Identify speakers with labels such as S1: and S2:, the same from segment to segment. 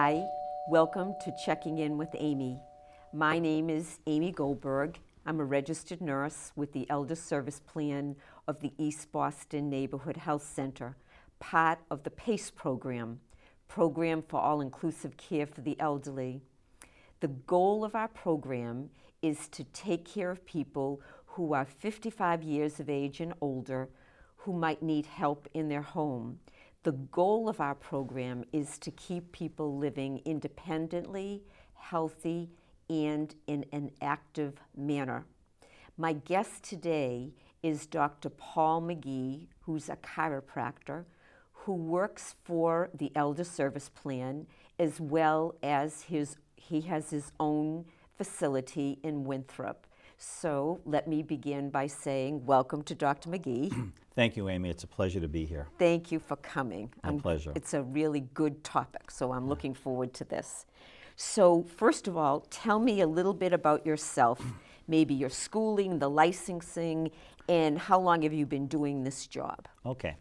S1: Hi, welcome to Checking In with Amy. My name is Amy Goldberg. I'm a registered nurse with the Elder Service Plan of the East Boston Neighborhood Health Center, part of the PACE program for all-inclusive care for the elderly. The goal of our program is to take care of people who are 55 years of age and older who might need help in their home. The goal of our program is to keep people living independently, healthy, and in an active manner. My guest today is Dr. Paul McGee, who's a chiropractor, who works for the Elder Service Plan, as well as he has his own facility in Winthrop. So let me begin by saying welcome to Dr. McGee.
S2: Thank you, Amy. It's a pleasure to be here.
S1: Thank you for coming.
S2: My pleasure.
S1: It's a really good topic, so I'm looking forward to this. So first of all, tell me a little bit about yourself, maybe your schooling, the licensing, and how long have you been doing this job?
S2: Okay.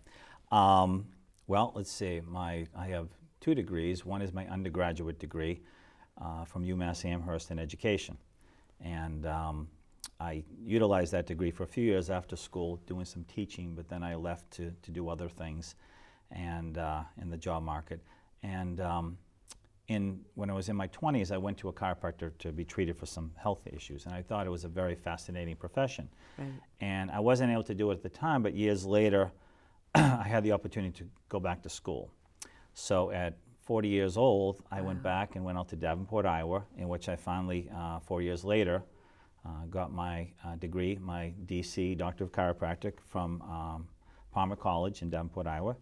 S2: Well, let's see. I have 2 degrees. One is my undergraduate degree from UMass Amherst in education. And I utilized that degree for a few years after school doing some teaching, but then I left to do other things and in the job market. And when I was in my 20s, I went to a chiropractor to be treated for some health issues, and I thought it was a very fascinating profession.
S1: Right.
S2: And I wasn't able to do it at the time, but years later, I had the opportunity to go back to school. So at 40 years old, I went back and went out to Davenport, Iowa, in which I finally, 4 years later, got my degree, my DC, Doctor of Chiropractic, from Palmer College in Davenport, Iowa.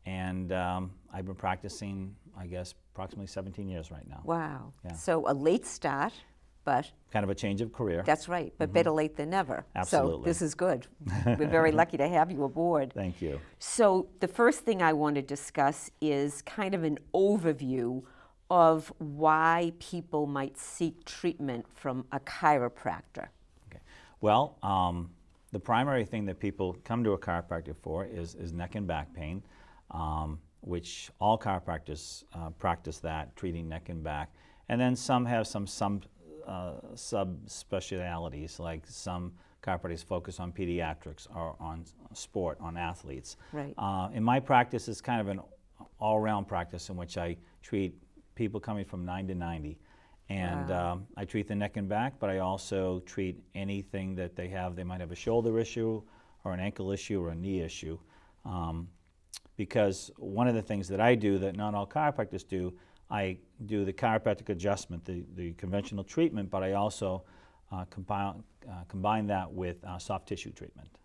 S2: And I've been practicing, I guess, approximately 17 years right now.
S1: Wow.
S2: Yeah.
S1: So a late start, but...
S2: Kind of a change of career.
S1: That's right, but better late than never.
S2: Absolutely.
S1: So this is good. We're very lucky to have you aboard.
S2: Thank you.
S1: So the first thing I want to discuss is kind of an overview of why people might seek treatment from a chiropractor.
S2: Okay. Well, the primary thing that people come to a chiropractor for is neck and back pain, which all chiropractors practice that, treating neck and back. And then some have some subspecialities, like some chiropractors focus on pediatrics or on sport, on athletes.
S1: Right.
S2: In my practice, it's kind of an all-around practice in which I treat people coming from 9 to 90. And
S1: Wow.
S2: I treat the neck and back, but I also treat anything that they have. They might have a shoulder issue or an ankle issue or a knee issue. Because one of the things that I do that not all chiropractors do, I do the chiropractic adjustment, the conventional treatment, but I also combine that with soft tissue treatment.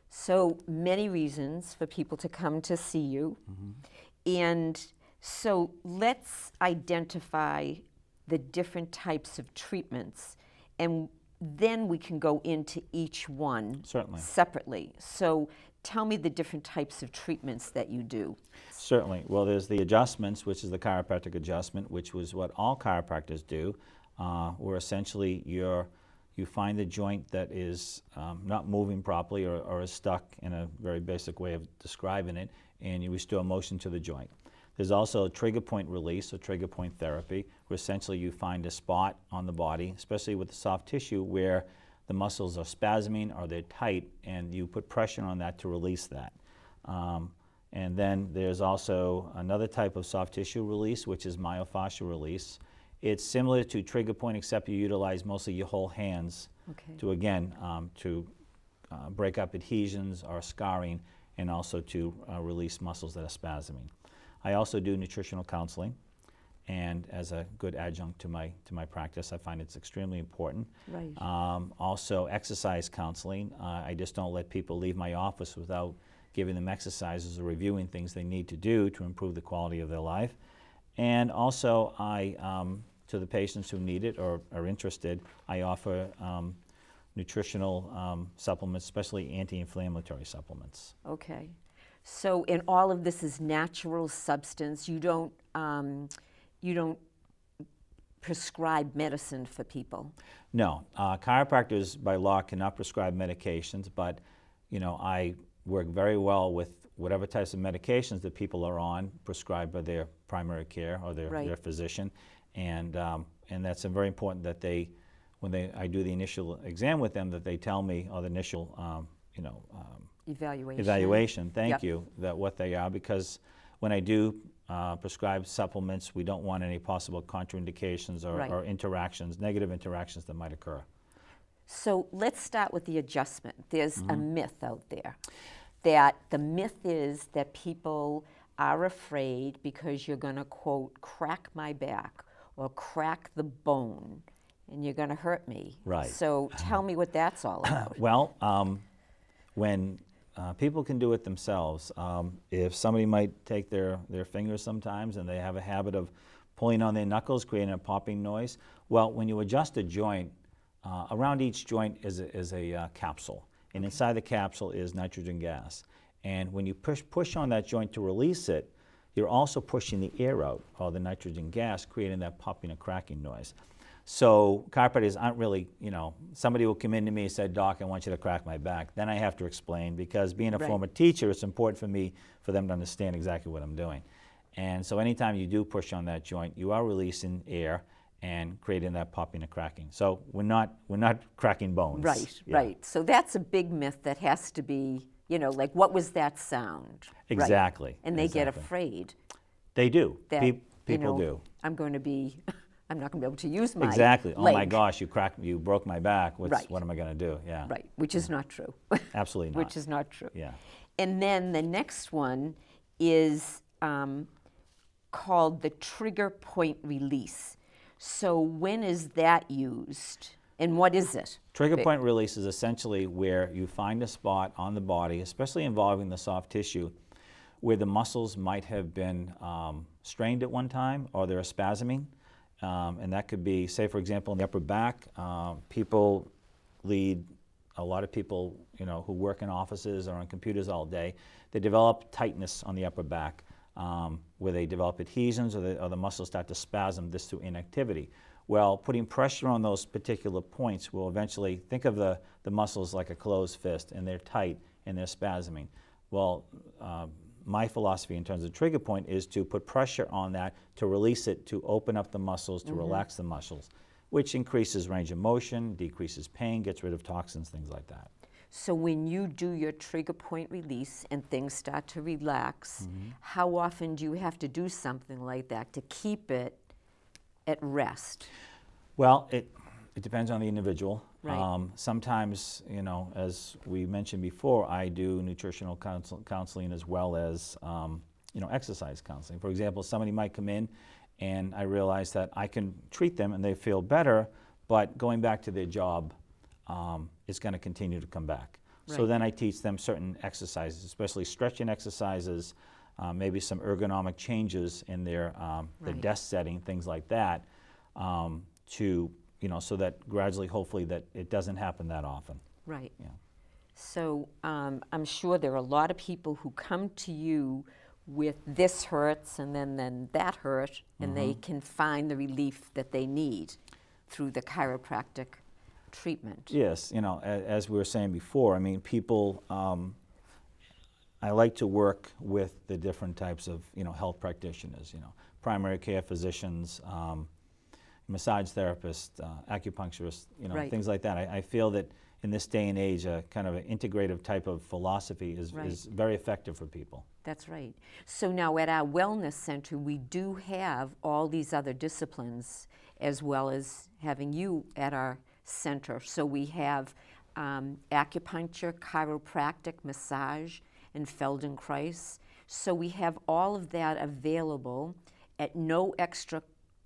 S1: So many reasons for people to come to see you. And so let's identify the different types of treatments, and then we can go into each one
S2: Certainly.
S1: separately. So tell me the different types of treatments that you do.
S2: Certainly. Well, there's the adjustments, which is the chiropractic adjustment, which was what all chiropractors do, where essentially you find the joint that is not moving properly or is stuck, in a very basic way of describing it, and you restore motion to the joint. There's also a trigger point release, or trigger point therapy, where essentially you find a spot on the body, especially with the soft tissue, where the muscles are spasming or they're tight, and you put pressure on that to release that. And then there's also another type of soft tissue release, which is myofascial release. It's similar to trigger point, except you utilize mostly your whole hands to, again, break up adhesions or scarring, and also to release muscles that are spasming. I also do nutritional counseling, and as a good adjunct to my practice, I find it's extremely important.
S1: Right.
S2: Also exercise counseling. I just don't let people leave my office without giving them exercises or reviewing things they need to do to improve the quality of their life. And also, to the patients who need it or are interested, I offer nutritional supplements, especially anti-inflammatory supplements.
S1: Okay. So, and all of this is natural substance. You don't prescribe medicine for people.
S2: No, chiropractors by law cannot prescribe medications, but I work very well with whatever types of medications that people are on prescribed by their primary care or their,
S1: Right.
S2: their physician, and that's very important that they, when I do the initial exam with them, that they tell me, or the initial evaluation, thank
S1: Yep.
S2: you, that what they are, because when I do prescribe supplements, we don't want any possible contraindications or,
S1: Right.
S2: or interactions, negative interactions that might occur.
S1: So let's start with the adjustment. There's
S2: Mm-hmm.
S1: a myth out there that the myth is that people are afraid because you're going to, quote, crack my back or crack the bone and you're going to hurt me.
S2: Right.
S1: So tell me what that's all about.
S2: Well, when people can do it themselves, if somebody might take their fingers sometimes and they have a habit of pulling on their knuckles, creating a popping noise, well, when you adjust a joint, around each joint is a capsule, and inside the capsule is nitrogen gas. And when you push on that joint to release it, you're also pushing the air out, or the nitrogen gas, creating that popping or cracking noise. So chiropractors aren't really, somebody will come in to me and say, Doc, I want you to crack my back. Then I have to explain, because being a
S1: Right.
S2: former teacher, it's important for them to understand exactly what I'm doing. And so anytime you do push on that joint, you are releasing air and creating that popping or cracking. So we're not cracking bones.
S1: Right,
S2: Yeah.
S1: right. So that's a big myth that has to be, like, what was that sound? Right.
S2: Exactly.
S1: And they get
S2: exactly.
S1: afraid
S2: They do.
S1: that,
S2: People do.
S1: I'm not going to be able to use my
S2: Exactly.
S1: leg.
S2: Oh my gosh, you broke my back.
S1: Right.
S2: What am I going to do? Yeah.
S1: Right, which is not true.
S2: Absolutely not.
S1: Which is not true.
S2: Yeah.
S1: And then the next one is called the trigger point release. So when is that used, and what is it?
S2: Trigger point release is essentially where you find a spot on the body, especially involving the soft tissue, where the muscles might have been strained at one time, or they're spasming. And that could be, say, for example, in the upper back. A lot of people, who work in offices or on computers all day, they develop tightness on the upper back, where they develop adhesions, or the muscles start to spasm, this through inactivity. Well, putting pressure on those particular points will eventually, think of the muscles like a closed fist, and they're tight and they're spasming. Well, my philosophy in terms of trigger point is to put pressure on that, to release it, to open up the muscles, to relax the muscles, which increases range of motion, decreases pain, gets rid of toxins, things like that.
S1: So when you do your trigger point release and things start to relax, how often do you have to do something like that to keep it at rest?
S2: Well, it depends on the individual.
S1: Right.
S2: Sometimes, as we mentioned before, I do nutritional counseling as well as, exercise counseling. For example, somebody might come in and I realize that I can treat them and they feel better, but going back to their job is going to continue to come back. So
S1: Right.
S2: then I teach them certain exercises, especially stretching exercises, maybe some ergonomic changes in their
S1: Right.
S2: desk setting, things like that, to so that gradually, hopefully, that it doesn't happen that often.
S1: Right.
S2: Yeah.
S1: So I'm sure there are a lot of people who come to you with this hurts and then that hurt, and they can find the relief that they need through the chiropractic treatment.
S2: Yes, as we were saying before, I mean, people, I like to work with the different types of, health practitioners, primary care physicians, massage therapists, acupuncturists,
S1: Right.
S2: things like that. I feel that in this day and age, a kind of an integrative type of philosophy is
S1: Right.
S2: very effective for people.
S1: That's right. So now at our wellness center, we do have all these other disciplines as well as having you at our center. So we have acupuncture, chiropractic, massage, and Feldenkrais. So we have all of that available at no extra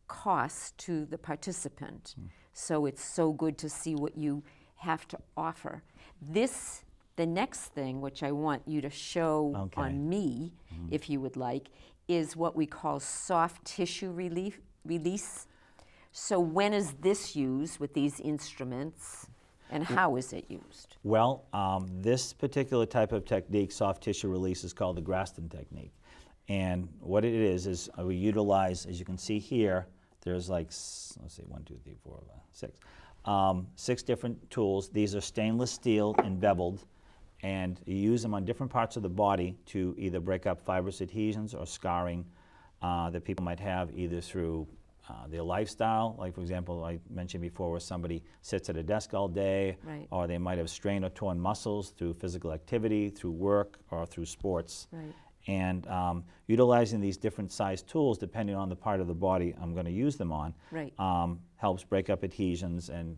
S1: cost to the participant. So it's so good to see what you have to offer. The next thing, which I want you to show
S2: Okay.
S1: on me, if you would like, is what we call soft tissue release. So when is this used with these instruments, and how is it used?
S2: Well, this particular type of technique, soft tissue release, is called the Graston technique. And what it is we utilize, as you can see here, there's like, let's see, 1, 2, 3, 4, 5, 6. 6 different tools. These are stainless steel and beveled, and you use them on different parts of the body to either break up fibrous adhesions or scarring, that people might have either through their lifestyle, like for example, I mentioned before where somebody sits at a desk all day,
S1: Right.
S2: or they might have strained or torn muscles through physical activity, through work, or through sports.
S1: Right.
S2: And utilizing these different size tools, depending on the part of the body I'm going to use them on,
S1: Right.
S2: helps break up adhesions and,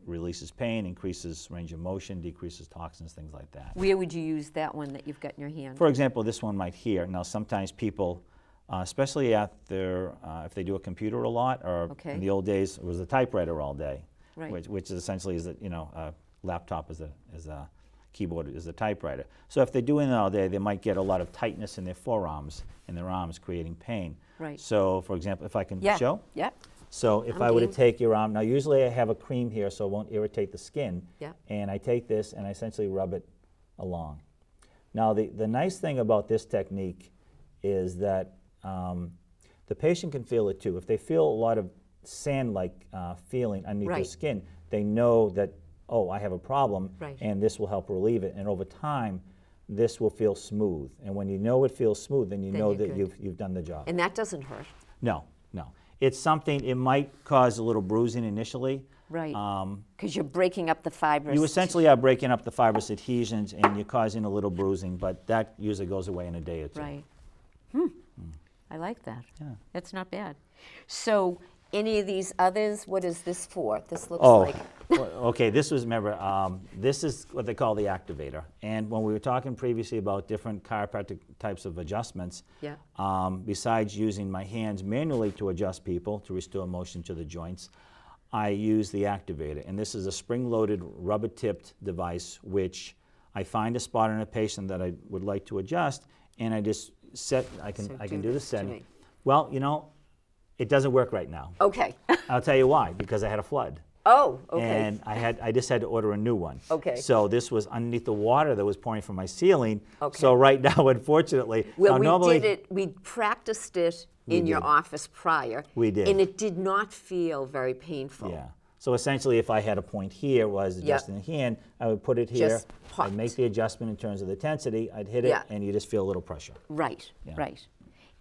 S2: releases pain, increases range of motion, decreases toxins, things like that.
S1: Where would you use that one that you've got in your hand?
S2: For example, this one right here. Now, sometimes people, especially if they do a computer a lot, or
S1: Okay.
S2: in the old days, it was a typewriter all day,
S1: Right.
S2: which is essentially is a laptop is a keyboard is a typewriter. So if they're doing that all day, they might get a lot of tightness in their forearms and their arms, creating pain.
S1: Right.
S2: So, for example, if I can
S1: Yeah.
S2: show.
S1: Yeah.
S2: So if
S1: I'm
S2: I were to
S1: game.
S2: take your arm, now usually I have a cream here so it won't irritate the skin.
S1: Yeah.
S2: And I take this and I essentially rub it along. Now the nice thing about this technique is that the patient can feel it too. If they feel a lot of sand-like feeling underneath their
S1: Right.
S2: skin, they know that, oh, I have a problem,
S1: Right.
S2: and this will help relieve it. And over time, this will feel smooth. And when you know it feels smooth, then you
S1: Then
S2: know
S1: you're
S2: that
S1: good.
S2: you've done the job.
S1: And that doesn't hurt.
S2: No, no. It's something, it might cause a little bruising initially.
S1: Right. Because you're breaking up the fibers.
S2: You essentially are breaking up the fibrous adhesions and you're causing a little bruising, but that usually goes away in a day or two.
S1: Right. I like that.
S2: Yeah.
S1: That's not bad. So, any of these others, what is this for? This looks
S2: Oh,
S1: like.
S2: well, okay, this was, remember, this is what they call the activator. And when we were talking previously about different chiropractic types of adjustments,
S1: Yeah.
S2: besides using my hands manually to adjust people, to restore motion to the joints, I use the activator. And this is a spring-loaded, rubber-tipped device, which I find a spot on a patient that I would like to adjust, and I just set, I
S1: So
S2: can
S1: do
S2: do the
S1: this to
S2: setting.
S1: me.
S2: Well, it doesn't work right now.
S1: Okay.
S2: I'll tell you why, because I had a flood.
S1: Oh, okay.
S2: And I just had to order a new one.
S1: Okay.
S2: So this was underneath the water that was pouring from my ceiling.
S1: Okay.
S2: So right now, unfortunately,
S1: Well,
S2: now
S1: we
S2: normally,
S1: did it. We practiced it
S2: We
S1: in your
S2: did.
S1: office prior.
S2: We did.
S1: And it did not feel very painful.
S2: Yeah. So essentially, if I had a point here, was adjusting the hand, I would put it here.
S1: Just
S2: I'd make
S1: popped.
S2: the adjustment in terms of the intensity. I'd hit it,
S1: Yeah.
S2: and you just feel a little pressure.
S1: Right.
S2: Yeah.
S1: Right.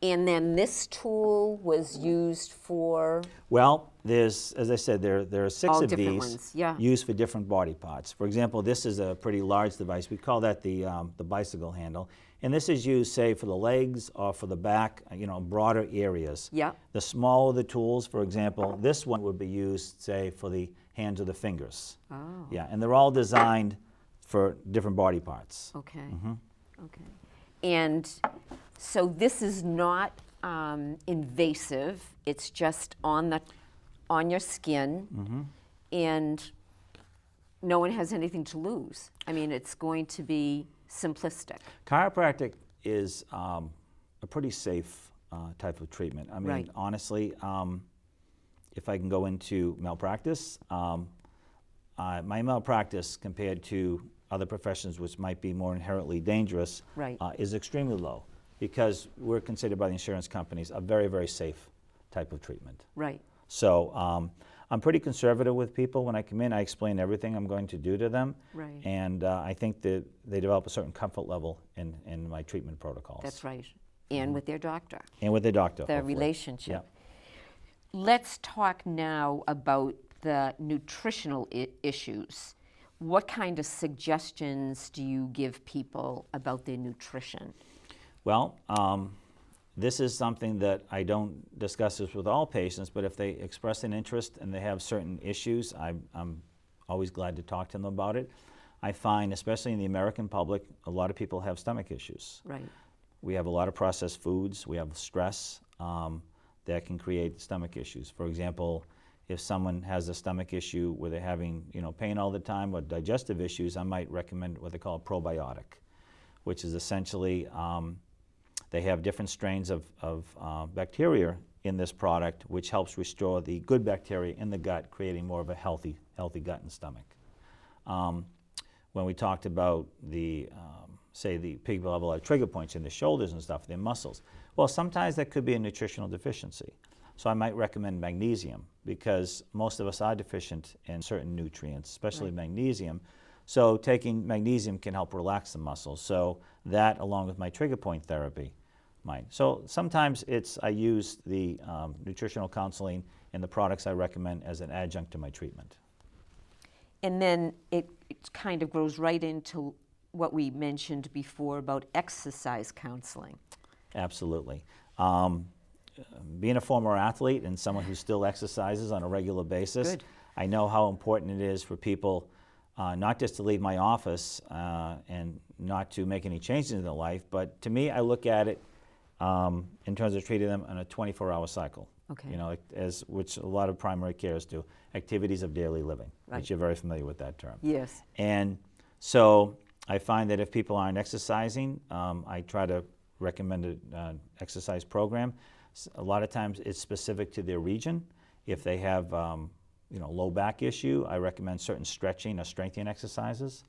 S1: And then this tool was used for.
S2: Well, there's, as I said, there are 6
S1: All
S2: of
S1: different
S2: these
S1: ones, yeah.
S2: used for different body parts. For example, this is a pretty large device. We call that the bicycle handle. And this is used, say, for the legs or for the back, broader areas.
S1: Yeah.
S2: The smaller the tools, for example, this one would be used, say, for the hands or the fingers.
S1: Oh.
S2: Yeah, and they're all designed for different body parts.
S1: Okay.
S2: Mm-hmm.
S1: Okay. And so this is not invasive. It's just on your skin,
S2: Mm-hmm.
S1: and no one has anything to lose. I mean, it's going to be simplistic.
S2: Chiropractic is a pretty safe type of treatment. I mean,
S1: Right.
S2: honestly, if I can go into malpractice, my malpractice compared to other professions which might be more inherently dangerous
S1: Right.
S2: is extremely low, because we're considered by the insurance companies a very, very safe type of treatment.
S1: Right.
S2: So I'm pretty conservative with people. When I come in, I explain everything I'm going to do to them.
S1: Right.
S2: And I think that they develop a certain comfort level in my treatment protocols.
S1: That's right. And with their doctor,
S2: And with the doctor.
S1: the
S2: hopefully.
S1: relationship.
S2: Yeah.
S1: Let's talk now about the nutritional issues. What kind of suggestions do you give people about their nutrition?
S2: Well, this is something that I don't discuss this with all patients, but if they express an interest and they have certain issues, I'm always glad to talk to them about it. I find, especially in the American public, a lot of people have stomach issues.
S1: Right.
S2: We have a lot of processed foods. We have stress that can create stomach issues. For example, if someone has a stomach issue where they're having pain all the time or digestive issues, I might recommend what they call a probiotic, which is essentially they have different strains of bacteria in this product, which helps restore the good bacteria in the gut, creating more of a healthy gut and stomach. When we talked about say the people have a lot of trigger points in the shoulders and stuff, their muscles. Well, sometimes that could be a nutritional deficiency. So I might recommend magnesium, because most of us are deficient in certain nutrients, especially
S1: Right.
S2: magnesium. So taking magnesium can help relax the muscles. So that, along with my trigger point therapy, mind. So sometimes I use the nutritional counseling and the products I recommend as an adjunct to my treatment.
S1: And then it kind of goes right into what we mentioned before about exercise counseling.
S2: Absolutely. Being a former athlete and someone who still exercises on a regular basis,
S1: Good.
S2: I know how important it is for people not just to leave my office and not to make any changes in their life, but to me, I look at it in terms of treating them on a 24-hour cycle.
S1: Okay.
S2: You know, which a lot of primary cares do, activities of daily living,
S1: Right.
S2: which you're very familiar with that term.
S1: Yes.
S2: And so I find that if people aren't exercising, I try to recommend an exercise program. A lot of times it's specific to their region. If they have low back issue, I recommend certain stretching or strengthening exercises.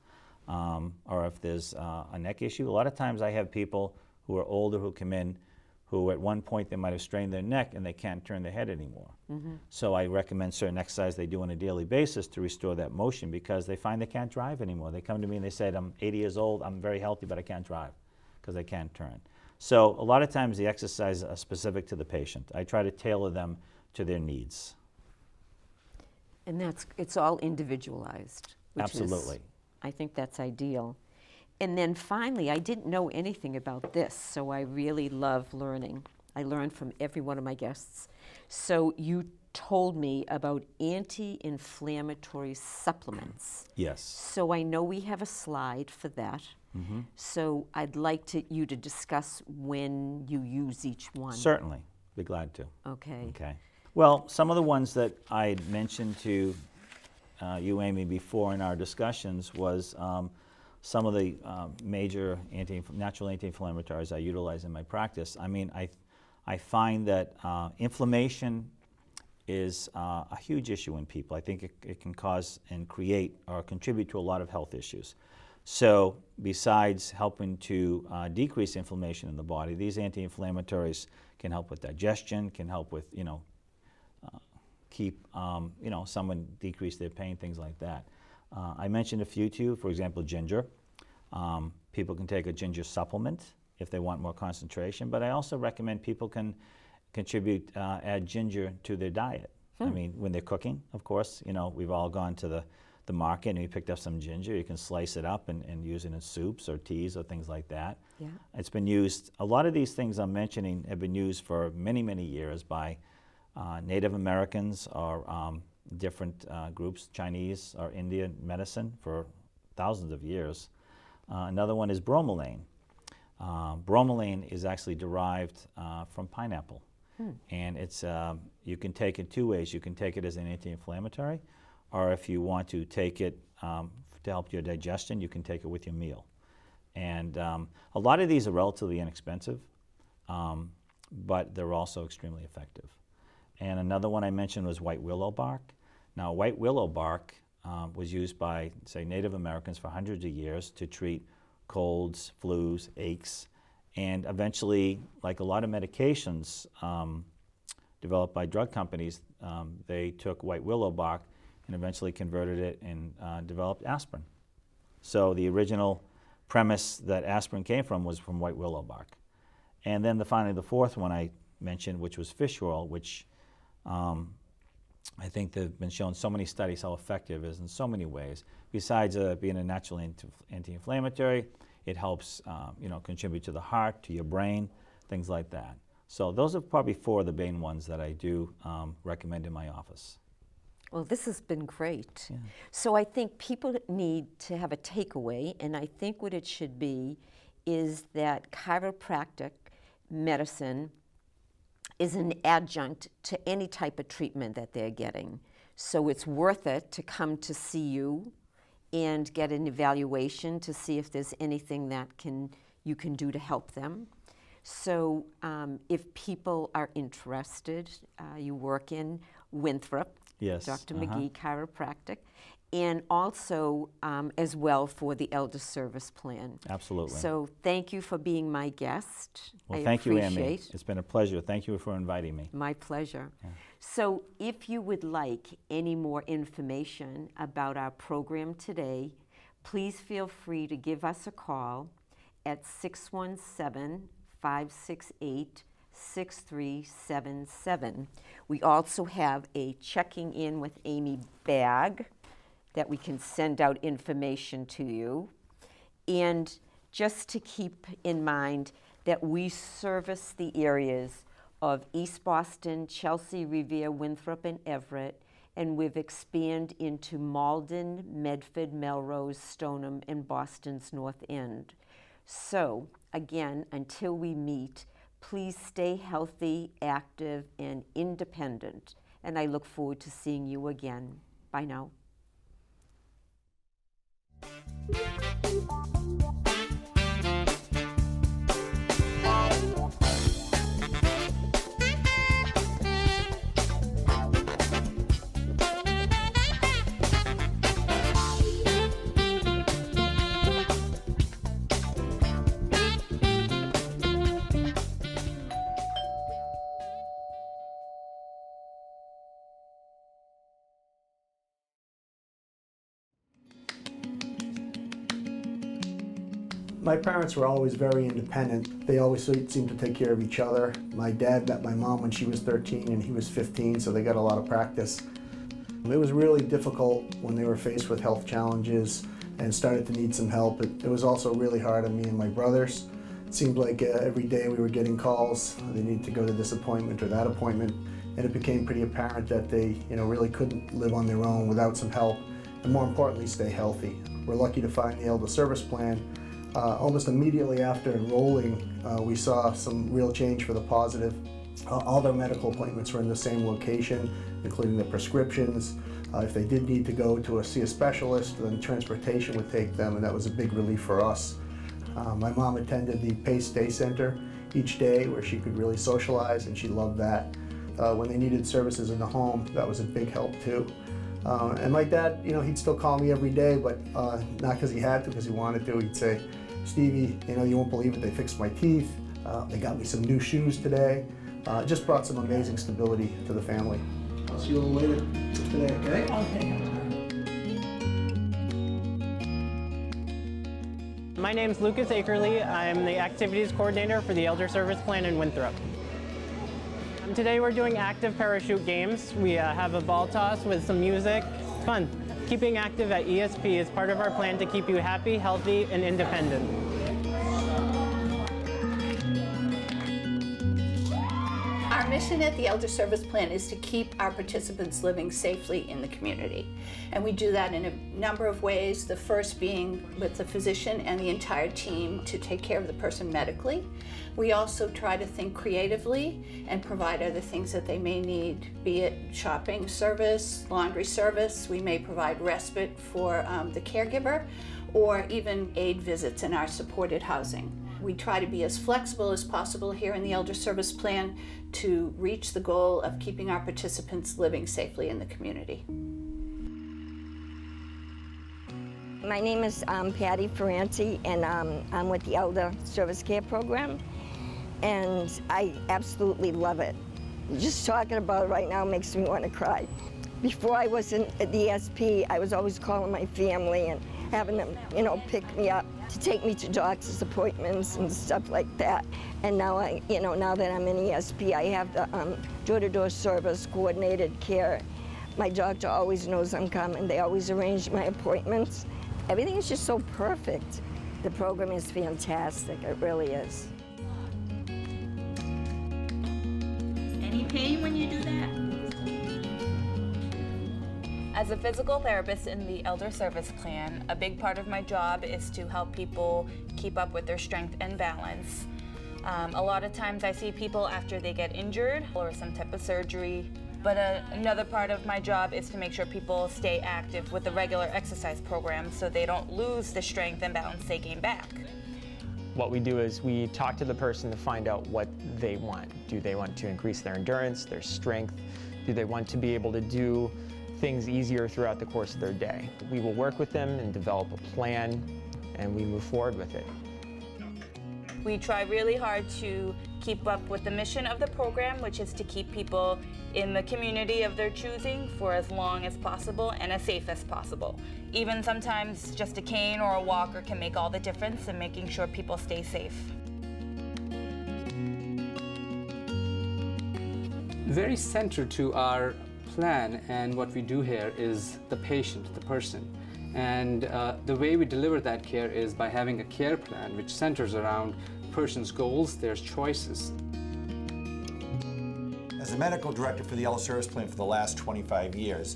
S2: Or if there's a neck issue, a lot of times I have people who are older who come in who at one point they might have strained their neck and they can't turn their head anymore. Mm-hmm. So I recommend certain exercise they do on a daily basis to restore that motion because they find they can't drive anymore. They come to me and they say, I'm 80 years old, I'm very healthy, but I can't drive because I can't turn. So a lot of times the exercises are specific to the patient. I try to tailor them to their needs.
S1: And it's all individualized.
S2: Absolutely.
S1: I think that's ideal. And then finally, I didn't know anything about this, so I really love learning. I learned from every one of my guests. So you told me about anti-inflammatory supplements.
S2: Yes.
S1: So I know we have a slide for that. Mm-hmm. So I'd like you to discuss when you use each one.
S2: Certainly. Be glad to.
S1: Okay.
S2: Okay. Well, some of the ones that I mentioned to you, Amy, before in our discussions was some of the major natural anti-inflammatories I utilize in my practice. I mean, I find that inflammation is a huge issue in people. I think it can cause and create or contribute to a lot of health issues. So besides helping to decrease inflammation in the body, these anti-inflammatories can help with digestion, can help with, keep, someone decrease their pain, things like that. I mentioned a few to you, for example, ginger. People can take a ginger supplement if they want more concentration, but I also recommend people can add ginger to their diet. I mean, when they're cooking, of course, we've all gone to the market and we picked up some ginger. You can slice it up and use it in soups or teas or things like that.
S1: Yeah.
S2: It's been used, a lot of these things I'm mentioning have been used for many, many years by Native Americans or different groups, Chinese or Indian medicine for thousands of years. Another one is bromelain. Bromelain is actually derived from pineapple. And it's you can take it two ways. You can take it as an anti-inflammatory, or if you want to take it to help your digestion, you can take it with your meal. And a lot of these are relatively inexpensive, but they're also extremely effective. And another one I mentioned was white willow bark. Now, white willow bark was used by, say, Native Americans for hundreds of years to treat colds, flus, aches, and eventually, like a lot of medications developed by drug companies, they took white willow bark and eventually converted it and developed aspirin. So the original premise that aspirin came from was from white willow bark. And then finally the fourth one I mentioned, which was fish oil, which I think there have been shown so many studies how effective it is in so many ways. Besides being a natural anti-inflammatory, it helps contribute to the heart, to your brain, things like that. So those are probably four of the main ones that I do recommend in my office.
S1: Well, this has been great.
S2: Yeah.
S1: So I think people need to have a takeaway, and I think what it should be is that chiropractic medicine is an adjunct to any type of treatment that they're getting. So it's worth it to come to see you and get an evaluation to see if there's anything that you can do to help them. So if people are interested, you work in Winthrop,
S2: Yes.
S1: Dr. McGee Chiropractic, and also as well for the Elder Service Plan.
S2: Absolutely.
S1: So thank you for being my guest.
S2: Well,
S1: I
S2: thank you, Amy.
S1: appreciate.
S2: It's been a pleasure. Thank you for inviting me.
S1: My pleasure.
S2: Yeah.
S1: So if you would like any more information about our program today, please feel free to give us a call at 617 568-6377. We also have a Checking In with Amy bag that we can send out information to you. And just to keep in mind that we service the areas of East Boston, Chelsea, Revere, Winthrop, and Everett, and we've expanded into Malden, Medford, Melrose, Stoneham, and Boston's North End. So, again, until we meet, please stay healthy, active, and independent. And I look forward to seeing you again. Bye now.
S3: My parents were always very independent. They always seemed to take care of each other. My dad met my mom when she was 13 and he was 15, so they got a lot of practice. It was really difficult when they were faced with health challenges and started to need some help. It was also really hard on me and my brothers. It seemed like every day we were getting calls. They need to go to this appointment or that appointment, and it became pretty apparent that they really couldn't live on their own without some help, and more importantly, stay healthy. We're lucky to find the Elder Service Plan. Almost immediately after enrolling, we saw some real change for the positive. All their medical appointments were in the same location, including the prescriptions. If they did need to go to see a specialist, then transportation would take them, and that was a big relief for us. My mom attended the PACE Day Center each day where she could really socialize, and she loved that. When they needed services in the home, that was a big help too. And my dad, he'd still call me every day, but not because he had to, because he wanted to. He'd say, "Stevie, you won't believe it, they fixed my teeth. They got me some new shoes today." Just brought some amazing stability to the family. I'll see you a little later today, okay?
S4: Okay.
S5: My name's Lucas Akerley. I'm the activities coordinator for the Elder Service Plan in Winthrop. Today we're doing active parachute games. We have a ball toss with some music. It's fun. Keeping active at ESP is part of our plan to keep you happy, healthy, and independent.
S4: Our mission at the Elder Service Plan is to keep our participants living safely in the community. And we do that in a number of ways, the first being with the physician and the entire team to take care of the person medically. We also try to think creatively and provide other things that they may need, be it shopping service, laundry service. We may provide respite for the caregiver, or even aid visits in our supported housing. We try to be as flexible as possible here in the Elder Service Plan to reach the goal of keeping our participants living safely in the community.
S6: My name is Patty Ferranti, and I'm with the Elder Service Care Program, and I absolutely love it. Just talking about it right now makes me want to cry. Before I was in the ESP, I was always calling my family and having them, pick me up to take me to doctor's appointments and stuff like that. And now now that I'm in ESP, I have the door-to-door service, coordinated care. My doctor always knows I'm coming. They always arrange my appointments. Everything is just so perfect. The program is fantastic, it really is.
S7: Any pain when you do that? As a physical therapist in the Elder Service Plan, a big part of my job is to help people keep up with their strength and balance. A lot of times I see people after they get injured or some type of surgery, but another part of my job is to make sure people stay active with the regular exercise program so they don't lose the strength and balance they gain back.
S8: What we do is we talk to the person to find out what they want. Do they want to increase their endurance, their strength? Do they want to be able to do things easier throughout the course of their day? We will work with them and develop a plan, and we move forward with it.
S7: We try really hard to keep up with the mission of the program, which is to keep people in the community of their choosing for as long as possible and as safe as possible. Even sometimes just a cane or a walker can make all the difference in making sure people stay safe.
S9: Very central to our plan and what we do here is the patient, the person. And the way we deliver that care is by having a care plan which centers around the person's goals, their choices.
S10: As the medical director for the Elder Service Plan for the last 25 years,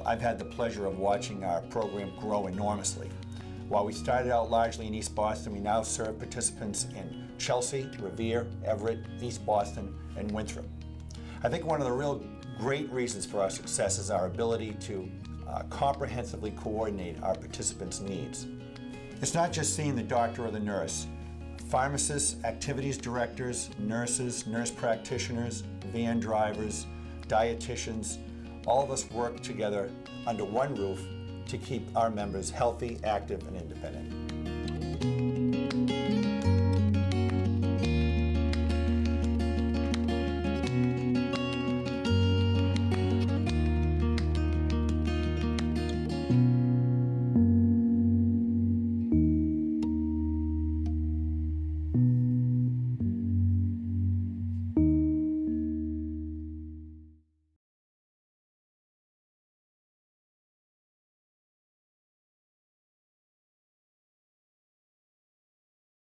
S10: I've had the pleasure of watching our program grow enormously. While we started out largely in East Boston, we now serve participants in Chelsea, Revere, Everett, East Boston, and Winthrop. I think one of the real great reasons for our success is our ability to comprehensively coordinate our participants' needs. It's not just seeing the doctor or the nurse. Pharmacists, activities directors, nurses, nurse practitioners, van drivers, dietitians, all of us work together under one roof to keep our members healthy, active, and independent.